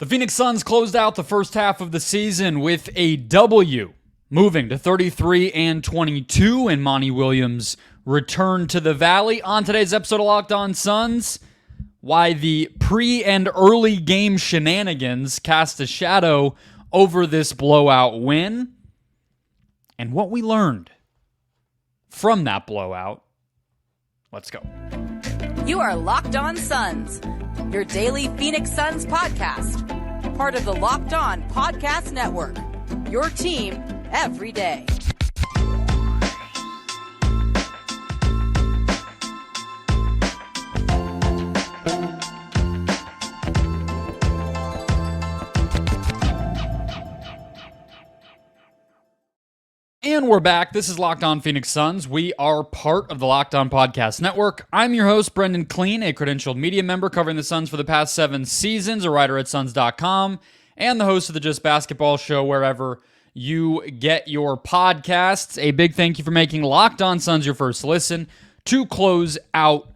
The Phoenix Suns closed out the first half of the season with a W, moving to 33-22 in Monty Williams' return to the Valley. On today's episode of Locked On Suns, why the pre- and early game shenanigans cast a shadow over this blowout win, and what we learned from that blowout. Let's go. You are Locked On Suns, your daily Phoenix Suns podcast. Part of the Locked On Podcast Network, your team every day. And we're back. This is Locked On Phoenix Suns. We are part of the Locked On Podcast Network. I'm your host, Brendon Kleen, a credentialed media member covering the Suns for the past 7 seasons, a writer at Suns.com, and the host of the Just Basketball Show wherever you get your podcasts. A big thank you for making Locked On Suns your first listen to close out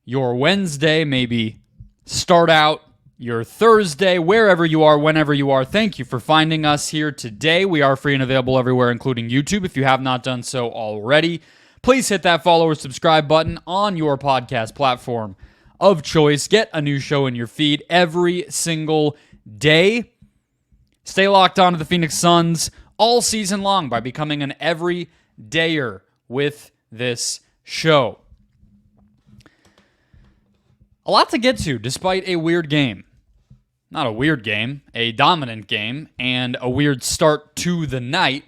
your Wednesday, maybe start out your Thursday, wherever you are, whenever you are. Thank you for finding us here today. We are free and available everywhere, including YouTube. If you have not done so already, please hit that follow or subscribe button on your podcast platform of choice. Get a new show in your feed every single day. Stay locked on to the Phoenix Suns all season long by becoming an everydayer with this show. A lot to get to despite a weird game. Not a weird game, a dominant game, and a weird start to the night.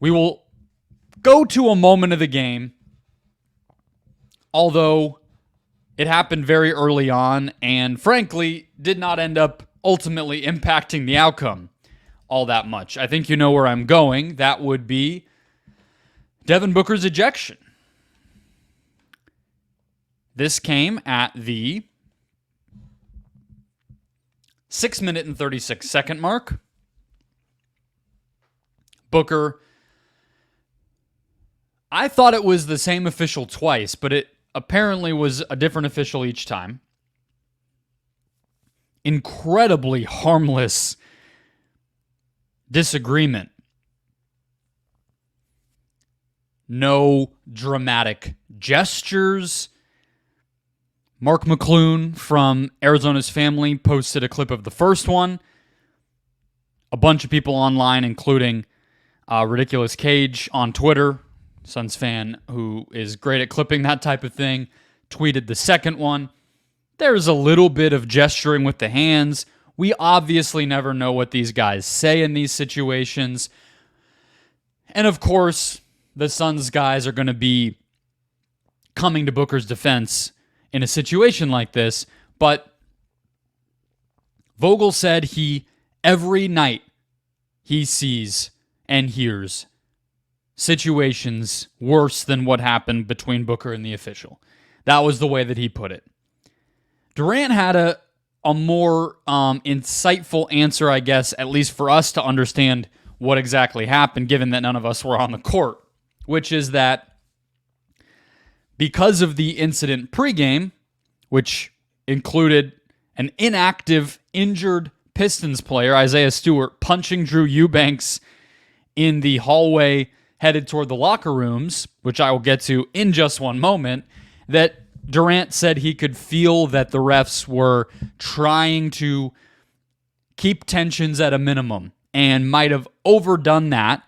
We will go to a moment of the game, although it happened very early on and, frankly, did not end up ultimately impacting the outcome all that much. I think you know where I'm going. That would be Devin Booker's ejection. This came at the 6-minute and 36-second mark. Booker, I thought it was the same official twice, but it apparently was a different official each time. Incredibly harmless disagreement. No dramatic gestures. Mark McClune from Arizona's Family posted a clip of the first one. A bunch of people online, including Ridiculous Cage on Twitter, Suns fan who is great at clipping that type of thing, tweeted the second one. There's a little bit of gesturing with the hands. We obviously never know what these guys say in these situations. And of course, the Suns guys are going to be coming to Booker's defense in a situation like this, but Vogel said every night he sees and hears situations worse than what happened between Booker and the official. That was the way that he put it. Durant had a more insightful answer, I guess, at least for us to understand what exactly happened, given that none of us were on the court, which is that because of the incident pregame, which included an inactive, injured Pistons player, Isaiah Stewart, punching Drew Eubanks in the hallway headed toward the locker rooms, which I will get to in just one moment, that Durant said he could feel that the refs were trying to keep tensions at a minimum and might have overdone that,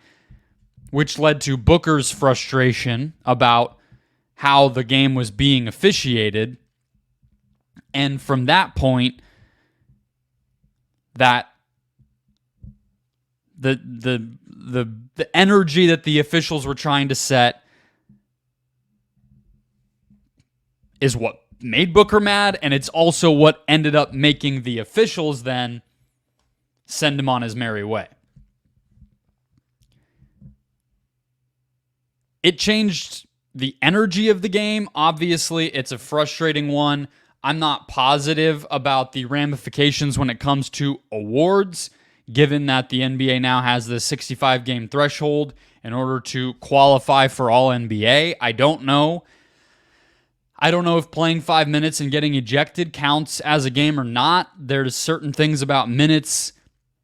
which led to Booker's frustration about how the game was being officiated. And from that point, that the energy that the officials were trying to set is what made Booker mad, and it's also what ended up making the officials then send him on his merry way. It changed the energy of the game. Obviously, it's a frustrating one. I'm not positive about the ramifications when it comes to awards, given that the NBA now has the 65-game threshold in order to qualify for All-NBA. I don't know I don't know if playing 5 minutes and getting ejected counts as a game or not. There's certain things about minutes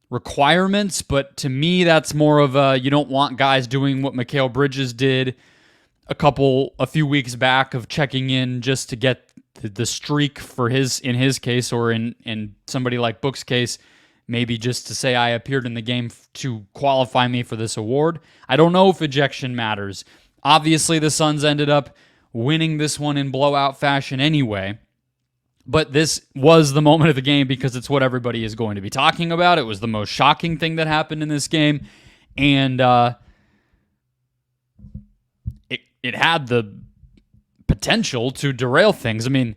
requirements, but to me, that's more of a, you don't want guys doing what Mikal Bridges did a few weeks back of checking in just to get the streak in his case, or in somebody like Book's case, maybe just to say I appeared in the game to qualify me for this award. I don't know if ejection matters. Obviously, the Suns ended up winning this one in blowout fashion anyway, but this was the moment of the game because it's what everybody is going to be talking about. It was the most shocking thing that happened in this game, and it had the potential to derail things. I mean,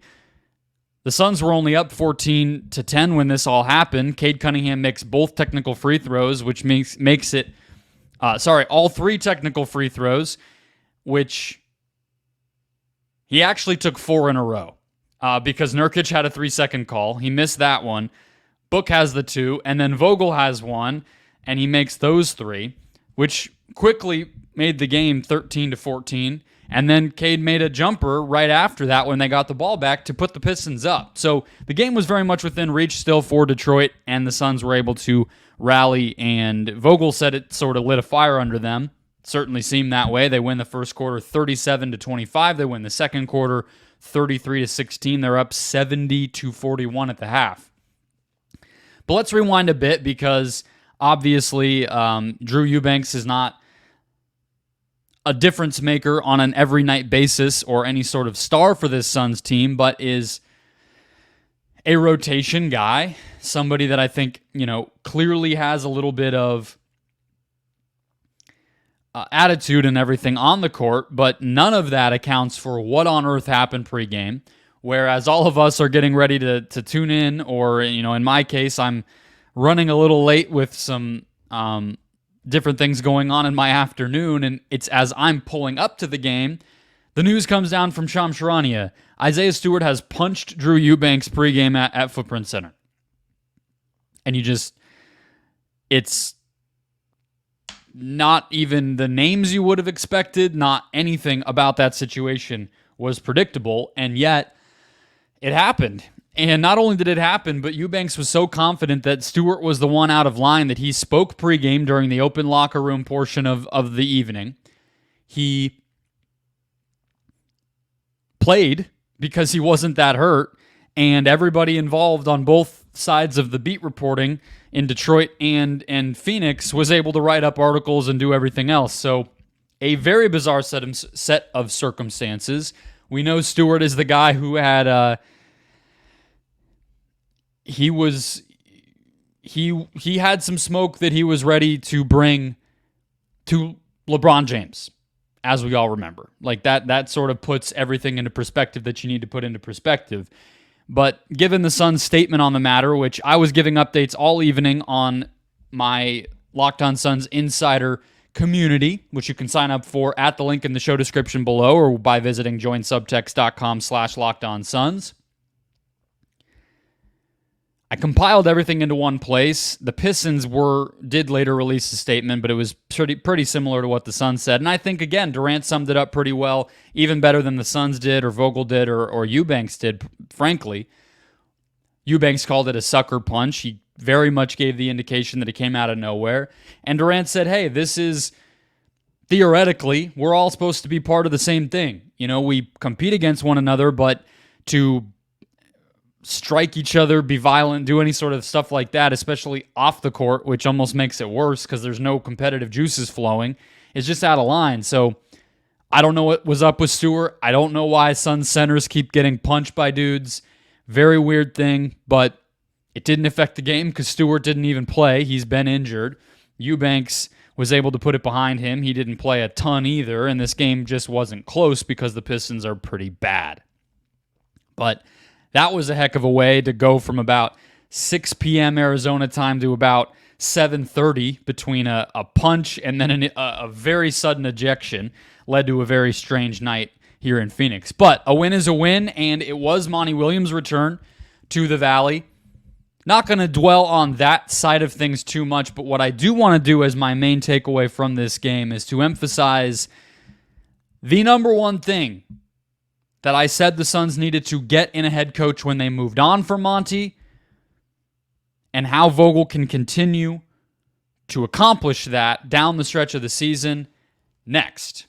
the Suns were only up 14-10 when this all happened. Cade Cunningham makes both technical free throws, which makes it all 3 technical free throws, which he actually took 4 in a row because Nurkic had a 3-second call. He missed that one. Book has the 2, and then Vogel has 1, and he makes those 3, which quickly made the game 13-14. And then Cade made a jumper right after that when they got the ball back to put the Pistons up. So the game was very much within reach still for Detroit, and the Suns were able to rally, and Vogel said it sort of lit a fire under them. Certainly seemed that way. They win the first quarter 37-25. They win the second quarter 33-16. They're up 70-41 at the half. But let's rewind a bit because obviously Drew Eubanks is not a difference maker on an every night basis or any sort of star for this Suns team, but is a rotation guy, somebody that I think, clearly has a little bit of attitude and everything on the court, but none of that accounts for what on earth happened pregame. Whereas all of us are getting ready to tune in, or, in my case, I'm running a little late with some different things going on in my afternoon, and it's as I'm pulling up to the game, the news comes down from Shams Charania. Isaiah Stewart has punched Drew Eubanks pregame at Footprint Center. And it's not even the names you would have expected, not anything about that situation was predictable, and yet it happened. And not only did it happen, but Eubanks was so confident that Stewart was the one out of line that he spoke pregame during the open locker room portion of the evening. He played because he wasn't that hurt, and everybody involved on both sides of the beat reporting in Detroit and Phoenix was able to write up articles and do everything else. So a very bizarre set of circumstances. We know Stewart is the guy who had... He had some smoke that he was ready to bring to LeBron James, as we all remember. Like that sort of puts everything into perspective that you need to put into perspective. But given the Suns' statement on the matter, which I was giving updates all evening on my Locked On Suns Insider community, which you can sign up for at the link in the show description below or by visiting joinsubtext.com/LockedOnSuns. I compiled everything into one place. The Pistons did later release a statement, but it was pretty similar to what the Suns said. And I think, again, Durant summed it up pretty well, even better than the Suns did or Vogel did or Eubanks did, frankly. Eubanks called it a sucker punch. He very much gave the indication that it came out of nowhere. And Durant said, hey, this is, theoretically, we're all supposed to be part of the same thing. We compete against one another, but to strike each other, be violent, do any sort of stuff like that, especially off the court, which almost makes it worse because there's no competitive juices flowing, is just out of line. So I don't know what was up with Stewart. I don't know why Suns centers keep getting punched by dudes. Very weird thing, but it didn't affect the game because Stewart didn't even play. He's been injured. Eubanks was able to put it behind him. He didn't play a ton either, and this game just wasn't close because the Pistons are pretty bad. But that was a heck of a way to go from about 6 p.m. Arizona time to about 7:30 between a punch and then a very sudden ejection. Led to a very strange night here in Phoenix. But a win is a win, and it was Monty Williams' return to the Valley. Not going to dwell on that side of things too much, but what I do want to do as my main takeaway from this game is to emphasize the number one thing that I said the Suns needed to get in a head coach when they moved on from Monty, and how Vogel can continue to accomplish that down the stretch of the season next.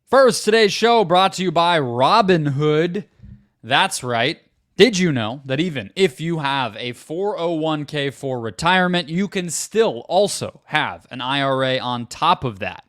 First, today's show brought to you by Robinhood. That's right. Did you know that even if you have a 401k for retirement, you can still also have an IRA on top of that?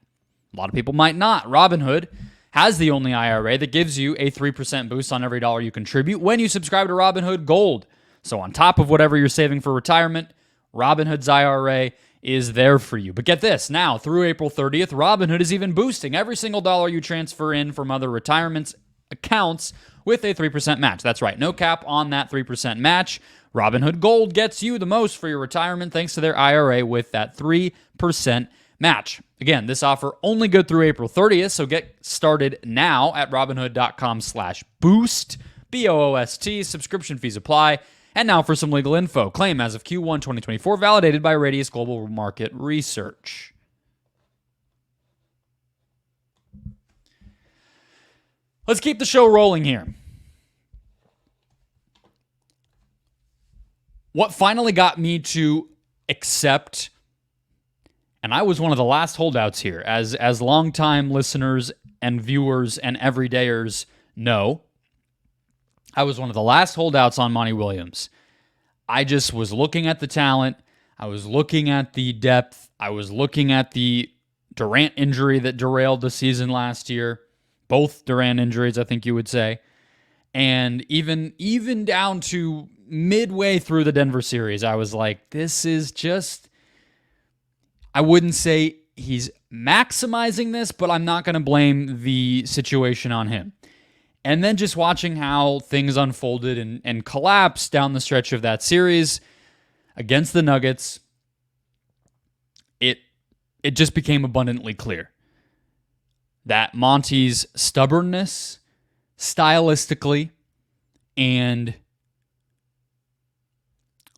A lot of people might not. Robinhood has the only IRA that gives you a 3% boost on every dollar you contribute when you subscribe to Robinhood Gold. So on top of whatever you're saving for retirement, Robinhood's IRA is there for you. But get this, now through April 30th, Robinhood is even boosting every single dollar you transfer in from other retirements accounts with a 3% match. That's right, no cap on that 3% match. Robinhood Gold gets you the most for your retirement thanks to their IRA with that 3% match. Again, this offer only good through April 30th, so get started now at robinhood.com/boost, BOOST. Subscription fees apply. And now for some legal info. Claim as of Q1 2024, validated by Radius Global Market Research. Let's keep the show rolling here. What finally got me to accept, and I was one of the last holdouts here, as longtime listeners and viewers and everydayers know, I was one of the last holdouts on Monty Williams. I just was looking at the talent. I was looking at the depth. I was looking at the Durant injury that derailed the season last year. Both Durant injuries, I think you would say. And even down to midway through the Denver series, I was like, this is just, I wouldn't say he's maximizing this, but I'm not going to blame the situation on him. And then just watching how things unfolded and collapsed down the stretch of that series against the Nuggets, it just became abundantly clear that Monty's stubbornness, stylistically, and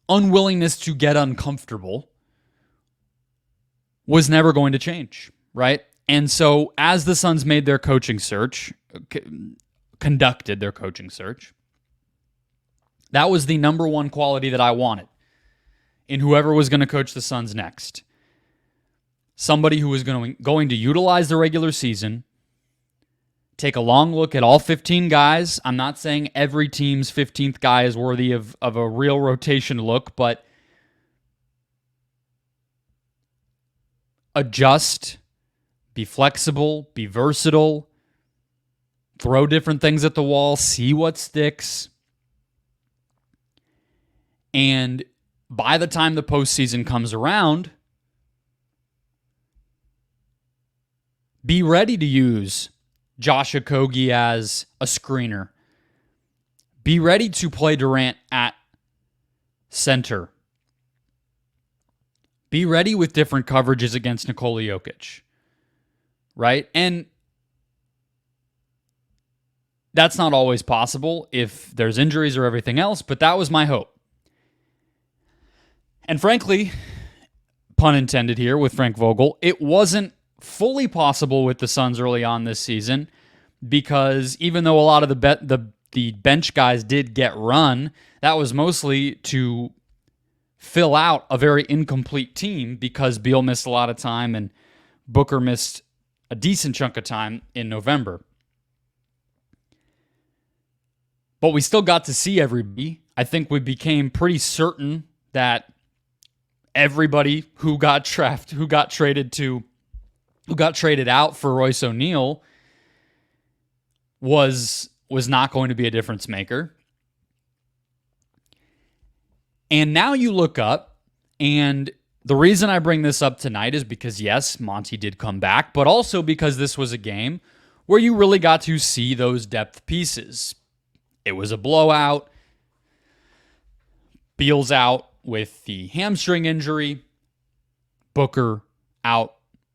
unwillingness to get uncomfortable was never going to change, right? And so as the Suns made their coaching search, conducted their coaching search, that was the number one quality that I wanted in whoever was going to coach the Suns next. Somebody who was going to utilize the regular season, take a long look at all 15 guys. I'm not saying every team's 15th guy is worthy of a real rotation look, but adjust, be flexible, be versatile, throw different things at the wall, see what sticks. And by the time the postseason comes around, be ready to use Josh Okogie as a screener. Be ready to play Durant at center. Be ready with different coverages against Nikola Jokic. Right? And that's not always possible if there's injuries or everything else, but that was my hope. And frankly, pun intended here with Frank Vogel, it wasn't fully possible with the Suns early on this season because even though a lot of the bench guys did get run, that was mostly to fill out a very incomplete team because Beal missed a lot of time and Booker missed a decent chunk of time in November. But we still got to see everybody. I think we became pretty certain that everybody who got traded out for Royce O'Neal was not going to be a difference maker. And now you look up, and the reason I bring this up tonight is because, yes, Monty did come back, but also because this was a game where you really got to see those depth pieces. It was a blowout. Beal's out with the hamstring injury. Booker out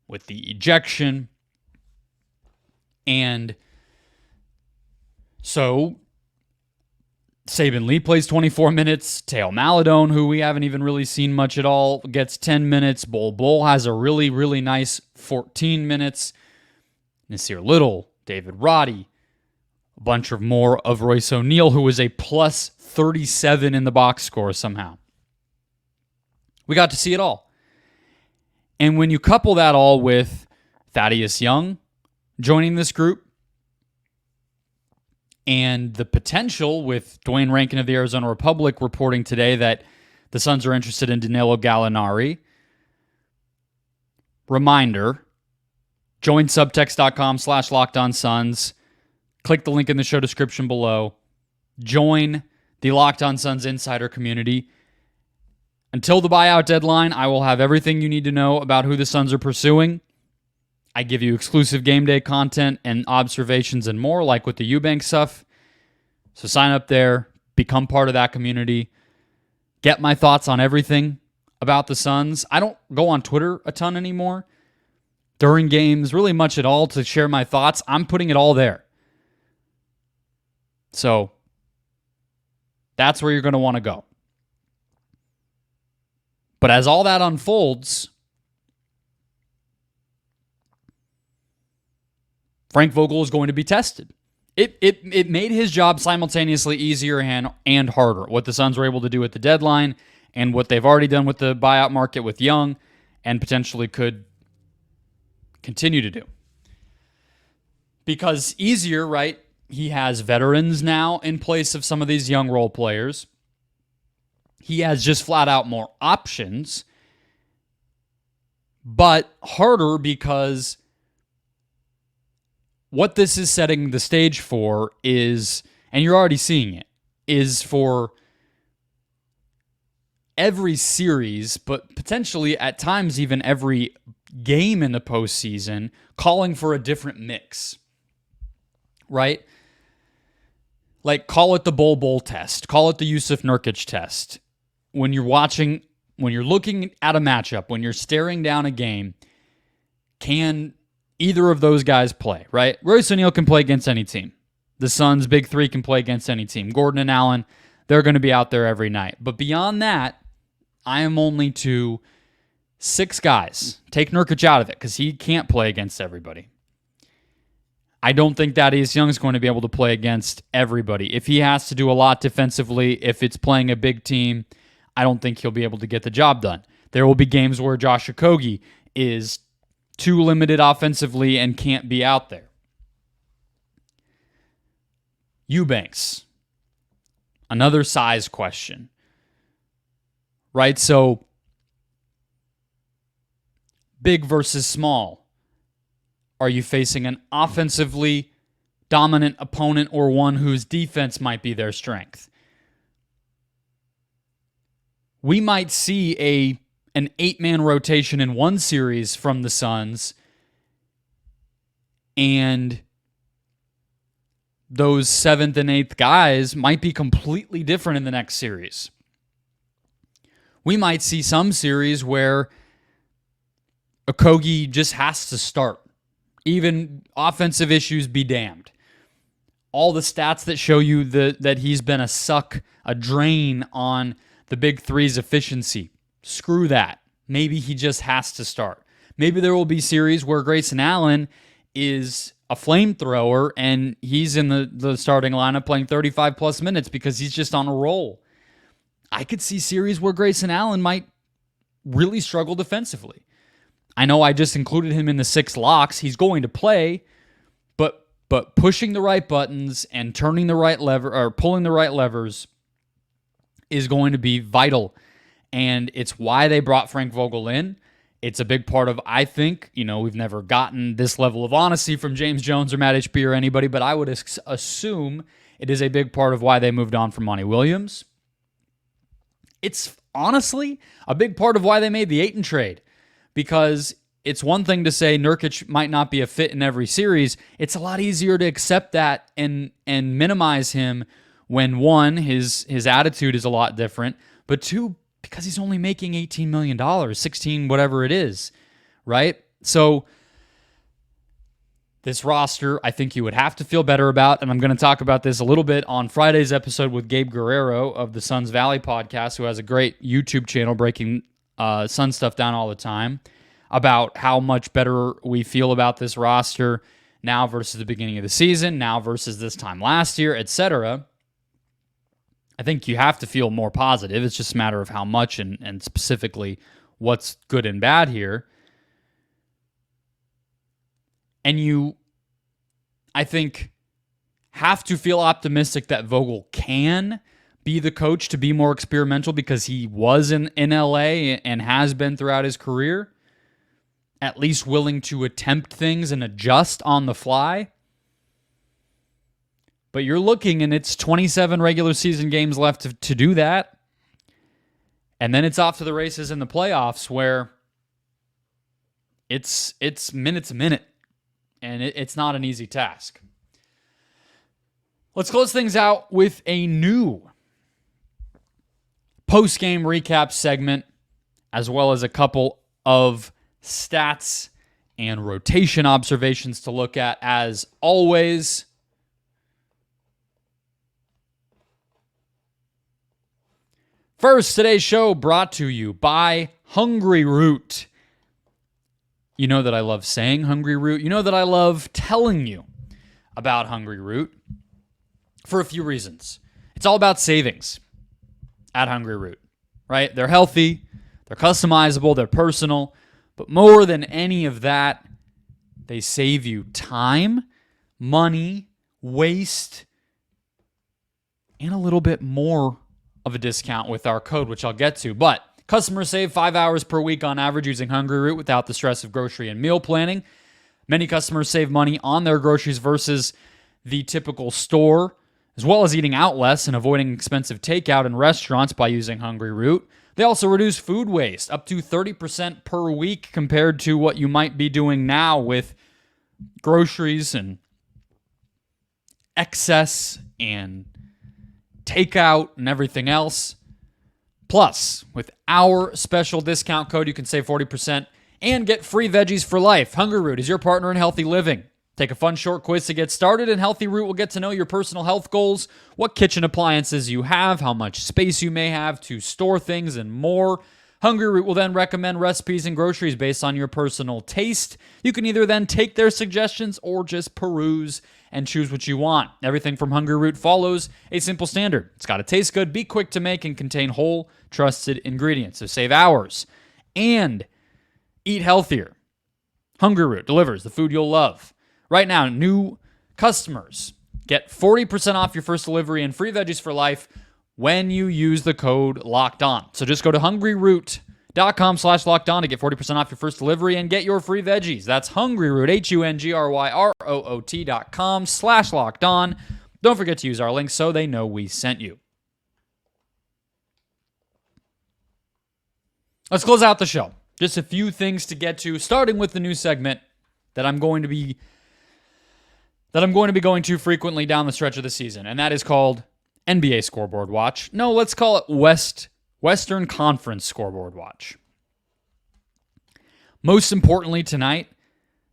with the ejection. And so Saban Lee plays 24 minutes. Teo Maladone, who we haven't even really seen much at all, gets 10 minutes. Bol has a really, really nice 14 minutes. Nasir Little, David Roddy, a bunch of more of Royce O'Neal, who was a plus 37 in the box score somehow. We got to see it all. And when you couple that all with Thaddeus Young joining this group, and the potential with Dwayne Rankin of the Arizona Republic reporting today that the Suns are interested in Danilo Gallinari. Reminder, join subtext.com/LockedOnSuns. Click the link in the show description below. Join the Locked On Suns insider community. Until the buyout deadline, I will have everything you need to know about who the Suns are pursuing. I give you exclusive game day content and observations and more, like with the Eubanks stuff. So sign up there, become part of that community, get my thoughts on everything about the Suns. I don't go on Twitter a ton anymore during games, really much at all, to share my thoughts. I'm putting it all there. So that's where you're going to want to go. But as all that unfolds, Frank Vogel is going to be tested. It made his job simultaneously easier and harder, what the Suns were able to do at the deadline and what they've already done with the buyout market with Young and potentially could continue to do. Because easier, right? He has veterans now in place of some of these young role players. He has just flat out more options. But harder because what this is setting the stage for is, and you're already seeing it, is for every series, but potentially at times even every game in the postseason, calling for a different mix, right? Like, call it the Bol test, call it the Yusuf Nurkic test. When you're watching, when you're looking at a matchup, when you're staring down a game, can either of those guys play, right? Royce O'Neal can play against any team. The Suns' big three can play against any team. Gordon and Allen, they're going to be out there every night. But beyond that, I am only to 6 guys. Take Nurkic out of it because he can't play against everybody. I don't think Thaddeus Young is going to be able to play against everybody. If he has to do a lot defensively, if it's playing a big team, I don't think he'll be able to get the job done. There will be games where Josh Okogie is too limited offensively and can't be out there. Eubanks, another size question, right? So big versus small. Are you facing an offensively dominant opponent or one whose defense might be their strength? We might see an 8-man rotation in one series from the Suns, and those 7th and 8th guys might be completely different in the next series. We might see some series where Okogie just has to start. Even offensive issues be damned. All the stats that show you that he's been a drain on the big three's efficiency. Screw that. Maybe he just has to start. Maybe there will be series where Grayson Allen is a flamethrower and he's in the starting lineup playing 35-plus minutes because he's just on a roll. I could see series where Grayson Allen might really struggle defensively. I know I just included him in the 6 locks. He's going to play, but pushing the right buttons and turning the right lever or pulling the right levers is going to be vital. And it's why they brought Frank Vogel in. It's a big part of, I think, we've never gotten this level of honesty from James Jones or Matt HB or anybody, but I would assume it is a big part of why they moved on from Monty Williams. It's honestly a big part of why they made the Ayton trade, because it's one thing to say Nurkic might not be a fit in every series. It's a lot easier to accept that and minimize him when, one, his attitude is a lot different, but two, because he's only making $18 million, 16, whatever it is, right? So This roster, I think you would have to feel better about, and I'm going to talk about this a little bit on Friday's episode with Gabe Guerrero of the Suns Valley podcast, who has a great YouTube channel breaking Sun stuff down all the time, about how much better we feel about this roster now versus the beginning of the season, now versus this time last year, etc. I think you have to feel more positive. It's just a matter of how much and specifically what's good and bad here. And you, I think, have to feel optimistic that Vogel can be the coach to be more experimental because he was in LA and has been throughout his career, at least willing to attempt things and adjust on the fly. But you're looking, and it's 27 regular season games left to do that. And then it's off to the races in the playoffs where it's minute to minute. And it's not an easy task. Let's close things out with a new post-game recap segment, as well as a couple of stats and rotation observations to look at, as always. First, today's show brought to you by Hungry Root. You know that I love saying Hungry Root. You know that I love telling you about Hungry Root for a few reasons. It's all about savings at Hungry Root, right? They're healthy, they're customizable, they're personal, but more than any of that, they save you time, money, waste, and a little bit more of a discount with our code, which I'll get to. But customers save 5 hours per week on average using Hungry Root without the stress of grocery and meal planning. Many customers save money on their groceries versus the typical store, as well as eating out less and avoiding expensive takeout in restaurants by using Hungry Root. They also reduce food waste up to 30% per week compared to what you might be doing now with groceries and excess and takeout and everything else. Plus, with our special discount code, you can save 40% and get free veggies for life. Hungry Root is your partner in healthy living. Take a fun short quiz to get started, and Healthy Root will get to know your personal health goals, what kitchen appliances you have, how much space you may have to store things, and more. Hungry Root will then recommend recipes and groceries based on your personal taste. You can either then take their suggestions or just peruse and choose what you want. Everything from Hungry Root follows a simple standard. It's got to taste good, be quick to make, and contain whole, trusted ingredients. So save hours and eat healthier. Hungry Root delivers the food you'll love. Right now, new customers get 40% off your first delivery and free veggies for life when you use the code Locked On. So just go to hungryroot.com/lockedon to get 40% off your first delivery and get your free veggies. That's hungryroot, hungryroot.com/lockedon. Don't forget to use our link so they know we sent you. Let's close out the show. Just a few things to get to, starting with the new segment that I'm going to be going to frequently down the stretch of the season, and that is called NBA Scoreboard Watch. No, let's call it Western Conference Scoreboard Watch. Most importantly tonight,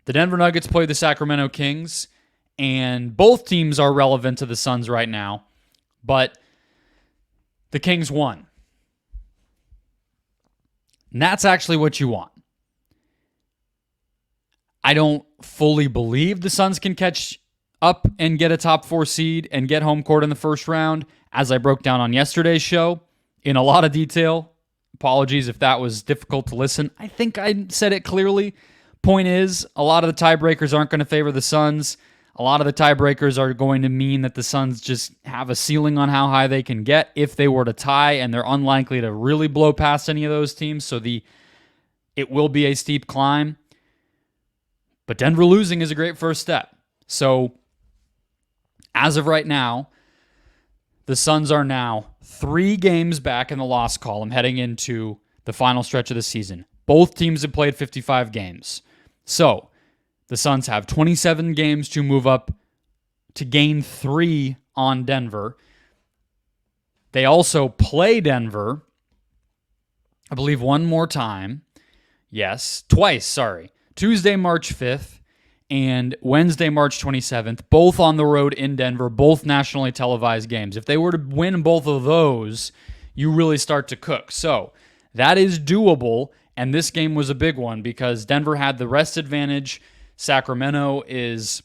the Denver Nuggets play the Sacramento Kings, and both teams are relevant to the Suns right now, but the Kings won. And that's actually what you want. I don't fully believe the Suns can catch up and get a top 4 seed and get home court in the first round, as I broke down on yesterday's show in a lot of detail. Apologies if that was difficult to listen. I think I said it clearly. Point is, a lot of the tiebreakers aren't going to favor the Suns. A lot of the tiebreakers are going to mean that the Suns just have a ceiling on how high they can get if they were to tie, and they're unlikely to really blow past any of those teams, so it will be a steep climb. But Denver losing is a great first step. So, as of right now, the Suns are now 3 games back in the loss column heading into the final stretch of the season. Both teams have played 55 games. So, the Suns have 27 games to move up to gain 3 on Denver. They also play Denver, I believe, one more time. Yes, twice, sorry. Tuesday, March 5th, and Wednesday, March 27th, both on the road in Denver, both nationally televised games. If they were to win both of those, you really start to cook. So that is doable, and this game was a big one because Denver had the rest advantage. Sacramento is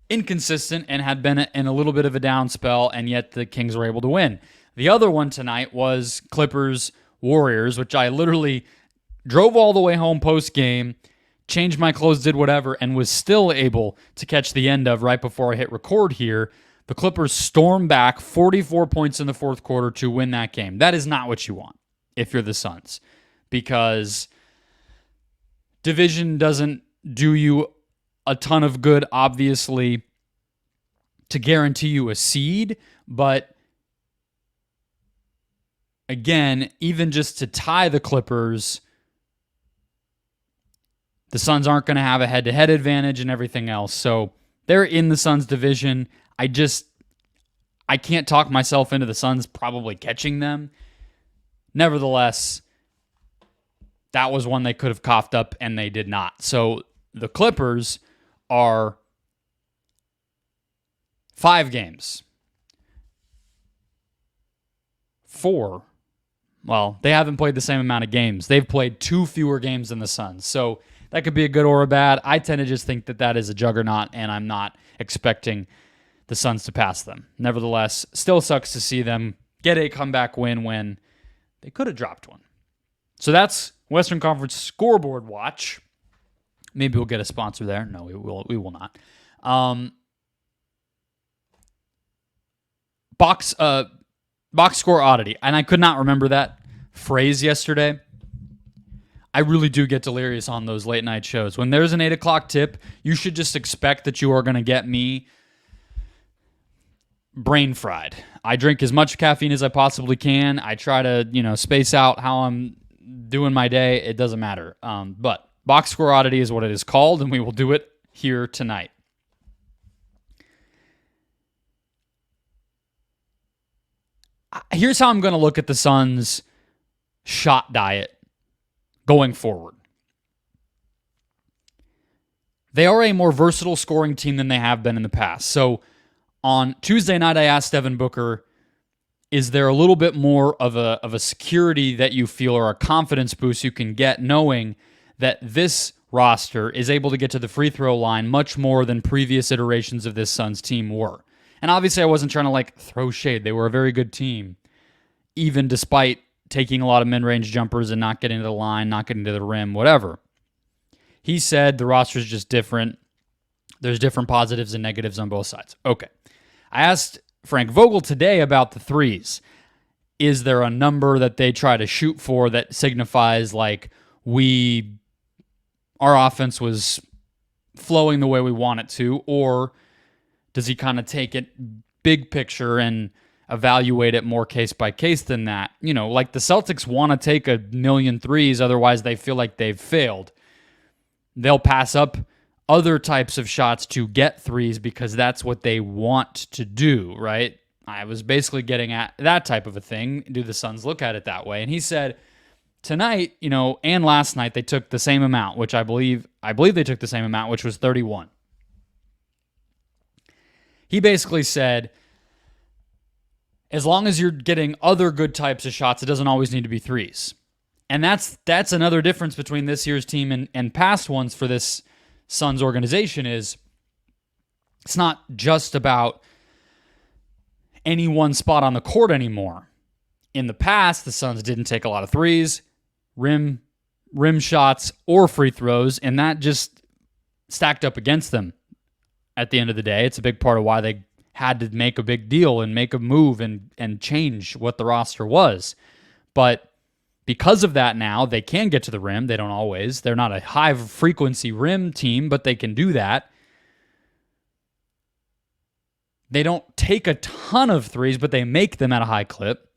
inconsistent and had been in a little bit of a down spell, and yet the Kings were able to win. The other one tonight was Clippers-Warriors, which I literally drove all the way home post-game, changed my clothes, did whatever, and was still able to catch the end of right before I hit record here. The Clippers stormed back 44 points in the fourth quarter to win that game. That is not what you want if you're the Suns, because division doesn't do you a ton of good, obviously, to guarantee you a seed, but again, even just to tie the Clippers, the Suns aren't going to have a head-to-head advantage and everything else. So they're in the Suns division. I can't talk myself into the Suns probably catching them. Nevertheless, that was one they could have coughed up, and they did not. So the Clippers are 5 games. 4. Well, they haven't played the same amount of games. They've played 2 fewer games than the Suns. So that could be a good or a bad. I tend to just think that that is a juggernaut, and I'm not expecting the Suns to pass them. Nevertheless, still sucks to see them get a comeback win when they could have dropped one. So that's Western Conference Scoreboard Watch. Maybe we'll get a sponsor there. No, we will not. Box score oddity. And I could not remember that phrase yesterday. I really do get delirious on those late night shows. When there's an 8 o'clock tip, you should just expect that you are going to get me brain fried. I drink as much caffeine as I possibly can. I try to, space out how I'm doing my day. It doesn't matter. But box score oddity is what it is called, and we will do it here tonight. Here's how I'm going to look at the Suns' shot diet going forward. They are a more versatile scoring team than they have been in the past. So on Tuesday night, I asked Devin Booker, is there a little bit more of a security that you feel or a confidence boost you can get knowing that this roster is able to get to the free throw line much more than previous iterations of this Suns team were? And obviously I wasn't trying to throw shade. They were a very good team, even despite taking a lot of mid-range jumpers and not getting to the line, not getting to the rim, whatever. He said the roster is just different. There's different positives and negatives on both sides. Okay. I asked Frank Vogel today about the threes. Is there a number that they try to shoot for that signifies our offense was flowing the way we want it to, or does he kind of take it big picture and evaluate it more case by case than that? The Celtics want to take a million threes, otherwise they feel like they've failed. They'll pass up other types of shots to get threes because that's what they want to do, right? I was basically getting at that type of a thing. Do the Suns look at it that way? And he said tonight, and last night they took the same amount, which I believe they took the same amount, which was 31. He basically said, as long as you're getting other good types of shots, it doesn't always need to be threes. And that's another difference between this year's team and past ones for this Suns organization is it's not just about any one spot on the court anymore. In the past, the Suns didn't take a lot of threes, rim shots, or free throws, and that just stacked up against them. At the end of the day, it's a big part of why they had to make a big deal and make a move and change what the roster was. But because of that now, they can get to the rim. They don't always. They're not a high-frequency rim team, but they can do that. They don't take a ton of threes, but they make them at a high clip.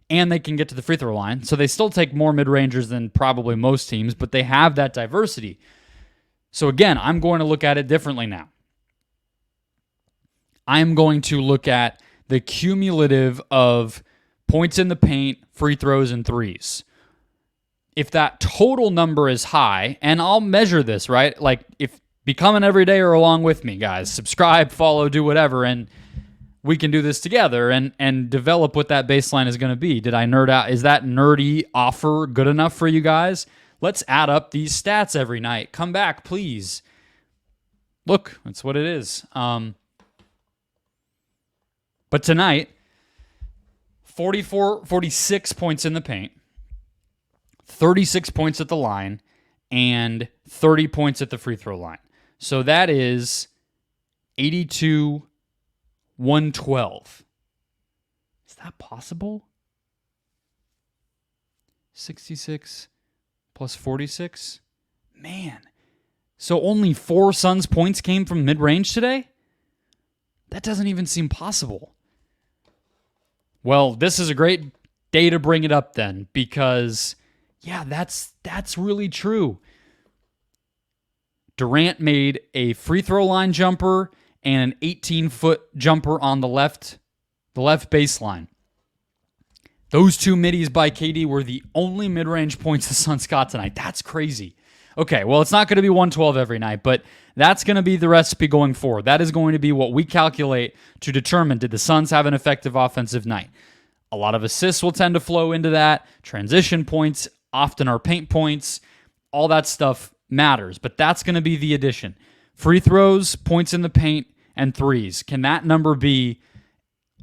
And they can get to the free throw line. So they still take more mid-rangers than probably most teams, but they have that diversity. So again, I'm going to look at it differently now. I'm going to look at the cumulative of points in the paint, free throws, and threes. if that total number is high, and I'll measure this, right? Like, if become an everydayer along with me, guys, subscribe, follow, do whatever, and we can do this together and develop what that baseline is going to be. Did I nerd out? Is that nerdy offer good enough for you guys? Let's add up these stats every night. Come back, please. Look, that's what it is. But tonight, 46 points in the paint, 36 points at the line, and 30 points at the free throw line. So that is 82-112. Is that possible? 66 plus 46? Man. So only 4 Suns points came from mid-range today? That doesn't even seem possible. Well, this is a great day to bring it up then, because, yeah, that's really true. Durant made a free throw line jumper and an 18-foot jumper on the left baseline. Those 2 middies by KD were the only mid-range points the Suns got tonight. That's crazy. Okay, well, it's not going to be 112 every night, but that's going to be the recipe going forward. That is going to be what we calculate to determine, did the Suns have an effective offensive night? A lot of assists will tend to flow into that. Transition points often are paint points. All that stuff matters, but that's going to be the addition. Free throws, points in the paint, and threes. Can that number be,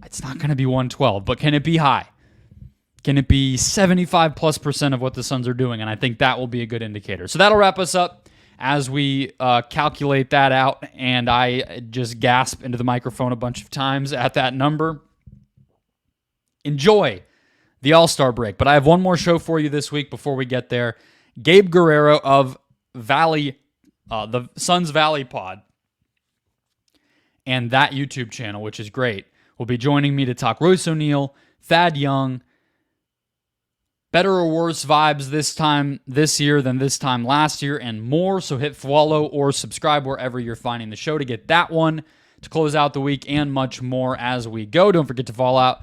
it's not going to be 112, but can it be high? Can it be 75+% of what the Suns are doing? And I think that will be a good indicator. So that'll wrap us up as we calculate that out. And I just gasp into the microphone a bunch of times at that number. Enjoy the All-Star break. But I have one more show for you this week before we get there. Gabe Guerrero of the Suns Valley Pod and that YouTube channel, which is great, will be joining me to talk Royce O'Neal, Thad Young, better or worse vibes this year than this time last year, and more. So hit follow or subscribe wherever you're finding the show to get that one to close out the week, and much more as we go. Don't forget to follow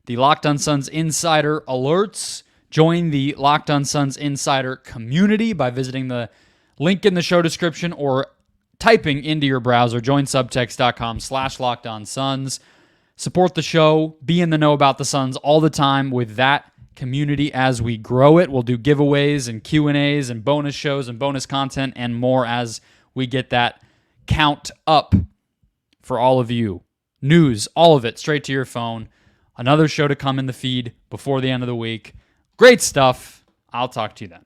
the Locked On Suns Insider alerts. Join the Locked On Suns Insider community by visiting the link in the show description or typing into your browser, joinsubtext.com/LockedOnSuns. Support the show. Be in the know about the Suns all the time with that community as we grow it. We'll do giveaways and Q&As and bonus shows and bonus content and more as we get that count up for all of you. News, all of it, straight to your phone. Another show to come in the feed before the end of the week. Great stuff. I'll talk to you then.